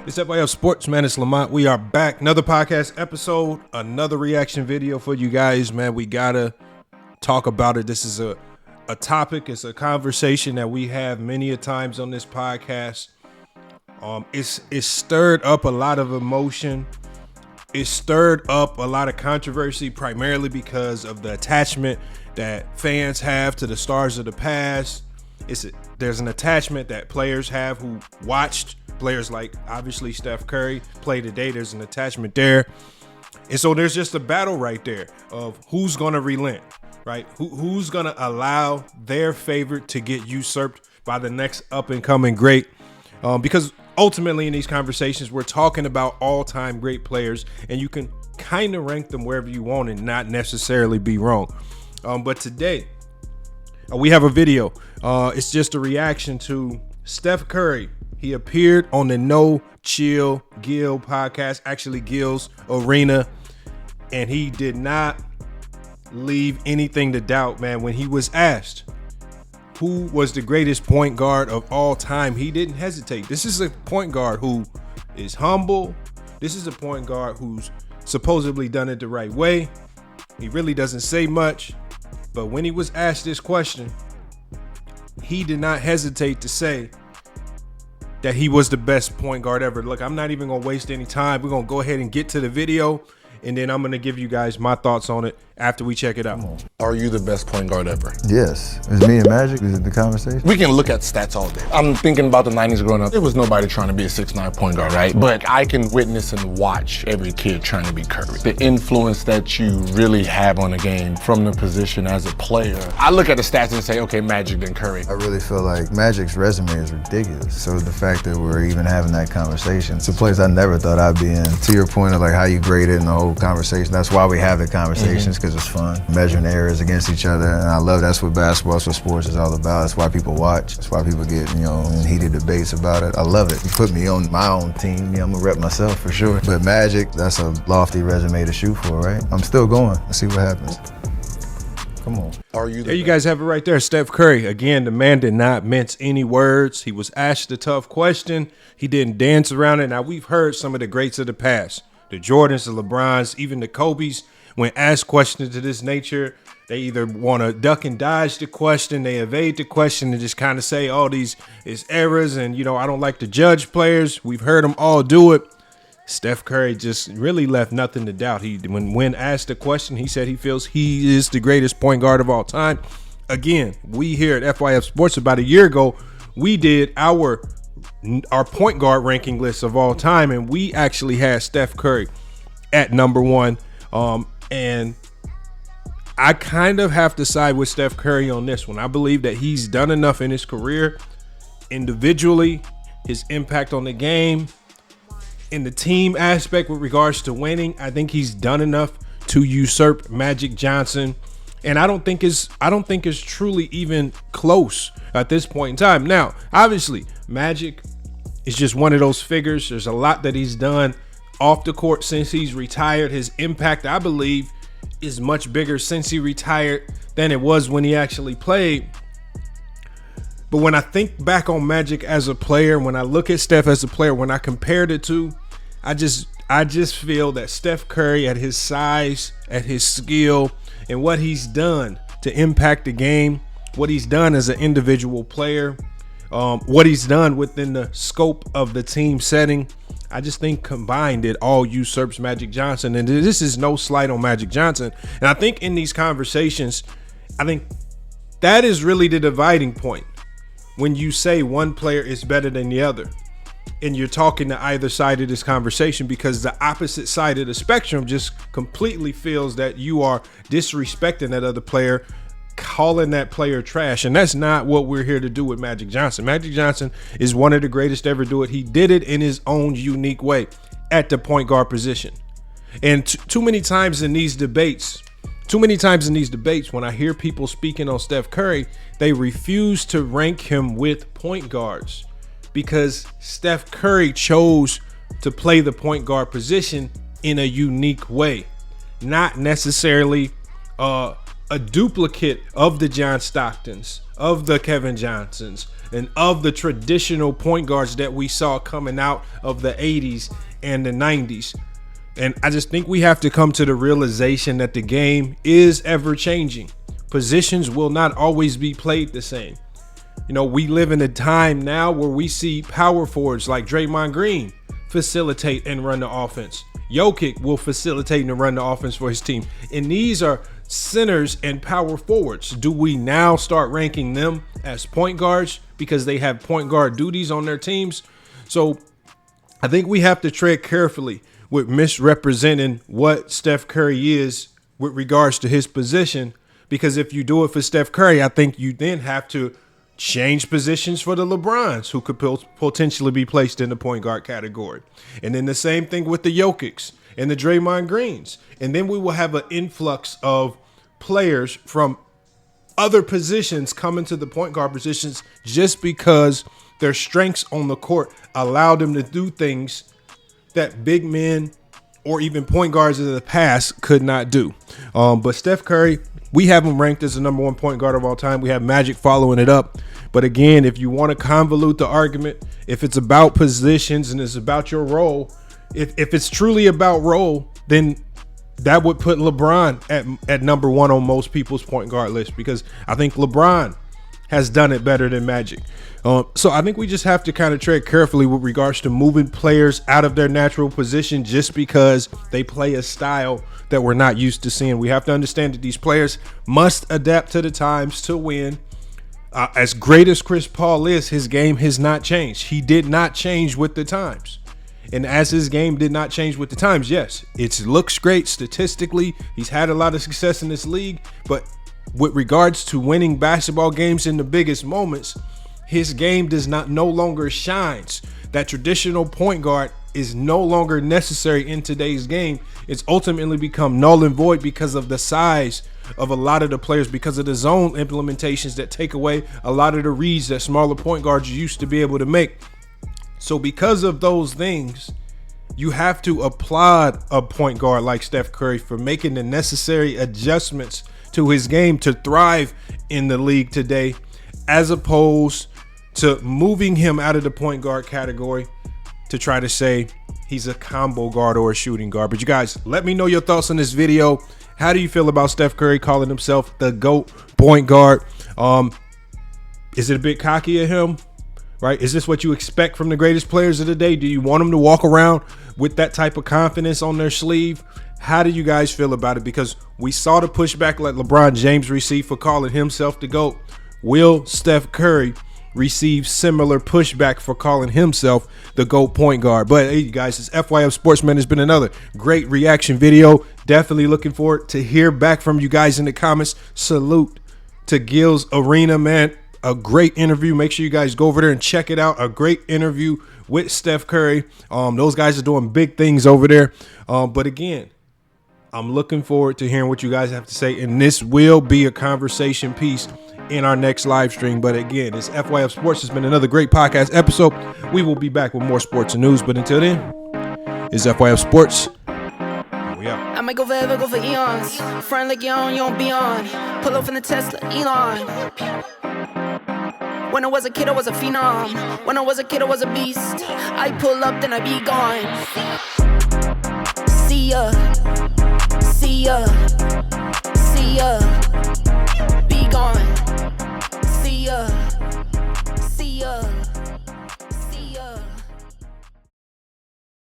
It's FYF Sports, man. It's Lamont. We are back. Another podcast episode, another reaction video for you guys, man. We gotta talk about it. This is a topic. It's a conversation that we have many a times on this podcast. It's stirred up a lot of emotion. It stirred up a lot of controversy, primarily because of the attachment that fans have to the stars of the past. There's an attachment that players have who watched players like, obviously, Steph Curry play today. There's an attachment there. And so there's just a battle right there of who's going to relent, right? Who's going to allow their favorite to get usurped by the next up-and-coming great. Because ultimately in these conversations, we're talking about all-time great players, and you can kind of rank them wherever you want and not necessarily be wrong. But today, we have a video. It's just a reaction to Steph Curry. He appeared on the No Chill Gil podcast, actually Gils Arena, and he did not leave anything to doubt, man. When he was asked who was the greatest point guard of all time, he didn't hesitate. This is a point guard who is humble. This is a point guard who's supposedly done it the right way. He really doesn't say much, but when he was asked this question, he did not hesitate to say that he was the best point guard ever. Look, I'm not even going to waste any time. We're going to go ahead and get to the video, and then I'm going to give you guys my thoughts on it after we check it out. Are you the best point guard ever? Yes. Is me and Magic? Is it the conversation? We can look at stats all day. I'm thinking about the 90s growing up. There was nobody trying to be a 6'9" point guard, right? But I can witness and watch every kid trying to be Curry. The influence that you really have on a game from the position as a player. I look at the stats and say, okay, Magic then Curry. I really feel like Magic's resume is ridiculous. So the fact that we're even having that conversation, it's a place I never thought I'd be in. To your point of like how you grade it and the whole conversation, that's why we have the conversations, because it's fun. Measuring errors against each other, and I love that's what basketball, that's what sports is all about. That's why people watch. That's why people get, in heated debates about it. I love it. You put me on my own team, I'm gonna rep myself for sure. But Magic, that's a lofty resume to shoot for, right? I'm still going. Let's see what happens. Come on. There you guys have it right there. Steph Curry. Again, the man did not mince any words. He was asked a tough question. He didn't dance around it. Now, we've heard some of the greats of the past, the Jordans, the LeBrons, even the Kobes. When asked questions of this nature, they either want to duck and dodge the question, they evade the question and just kind of say, oh, these is errors, and, I don't like to judge players. We've heard them all do it. Steph Curry just really left nothing to doubt. When asked the question, he said he feels he is the greatest point guard of all time. Again, we here at FYF Sports about a year ago, we did our point guard ranking list of all time, and we actually had Steph Curry at number one. And I kind of have to side with Steph Curry on this one. I believe that he's done enough in his career, individually, his impact on the game, in the team aspect with regards to winning. I think he's done enough to usurp Magic Johnson, and I don't think it's truly even close at this point in time. Now, obviously, Magic is just one of those figures. There's a lot that he's done off the court since he's retired. His impact, I believe, is much bigger since he retired than it was when he actually played. But when I think back on Magic as a player, when I look at Steph as a player, when I compare the two, I just feel that Steph Curry, at his size, at his skill, and what he's done to impact the game, what he's done as an individual player, what he's done within the scope of the team setting, I just think combined it all usurps Magic Johnson. And this is no slight on Magic Johnson. And I think in these conversations, I think that is really the dividing point. When you say one player is better than the other, and you're talking to either side of this conversation, because the opposite side of the spectrum just completely feels that you are disrespecting that other player, calling that player trash. And that's not what we're here to do with Magic Johnson. Magic Johnson is one of the greatest to ever do it. He did it in his own unique way at the point guard position. And too many times in these debates, when I hear people speaking on Steph Curry, they refuse to rank him with point guards, because Steph Curry chose to play the point guard position in a unique way, not necessarily a duplicate of the John Stocktons, of the Kevin Johnsons, and of the traditional point guards that we saw coming out of the 80s and the 90s. And I just think we have to come to the realization that the game is ever changing. Positions will not always be played the same. You know, we live in a time now where we see power forwards like Draymond Green facilitate and run the offense. Jokic will facilitate and run the offense for his team. And these are centers and power forwards. Do we now start ranking them as point guards because they have point guard duties on their teams? So I think we have to tread carefully with misrepresenting what Steph Curry is with regards to his position, because if you do it for Steph Curry, I think you then have to change positions for the LeBrons, who could potentially be placed in the point guard category. And then the same thing with the Jokics and the Draymond Greens. And then we will have an influx of players from other positions coming to the point guard positions just because their strengths on the court allow them to do things that big men or even point guards of the past could not do. But Steph Curry, we have him ranked as the number one point guard of all time. We have Magic following it up. But again, if you want to convolute the argument, if it's about positions and it's about your role, if it's truly about role, then that would put LeBron at number one on most people's point guard list, because I think LeBron has done it better than Magic. So I think we just have to kind of tread carefully with regards to moving players out of their natural position just because they play a style that we're not used to seeing. We have to understand that these players must adapt to the times to win. As great as Chris Paul is, his game has not changed. He did not change with the times. And as his game did not change with the times, yes, it looks great statistically. He's had a lot of success in this league, but with regards to winning basketball games in the biggest moments, his game no longer shines. That traditional point guard is no longer necessary in today's game. It's ultimately become null and void because of the size of a lot of the players, because of the zone implementations that take away a lot of the reads that smaller point guards used to be able to make. So because of those things, you have to applaud a point guard like Steph Curry for making the necessary adjustments to his game to thrive in the league today, as opposed to moving him out of the point guard category to try to say he's a combo guard or a shooting guard. But you guys, let me know your thoughts on this video. How do you feel about Steph Curry calling himself the GOAT point guard? Is it a bit cocky of him? Right? Is this what you expect from the greatest players of the day? Do you want them to walk around with that type of confidence on their sleeve? How do you guys feel about it? Because we saw the pushback like LeBron James received for calling himself the GOAT. Will Steph Curry receive similar pushback for calling himself the GOAT point guard? But hey, you guys, it's FYF Sportsman. It's been another great reaction video. Definitely looking forward to hear back from you guys in the comments. Salute to Gils Arena, man. A great interview. Make sure you guys go over there and check it out. A great interview with Steph Curry. Those guys are doing big things over there. But again, I'm looking forward to hearing what you guys have to say. And this will be a conversation piece in our next live stream. But again, it's FYF Sports. It's been another great podcast episode. We will be back with more sports and news. But until then, it's FYF Sports. We out. I might go forever, go for eons. Friend like you don't be on. Pull up in the Tesla, Elon. When I was a kid, I was a phenom. When I was a kid, I was a beast. I pull up, then I be gone. See ya.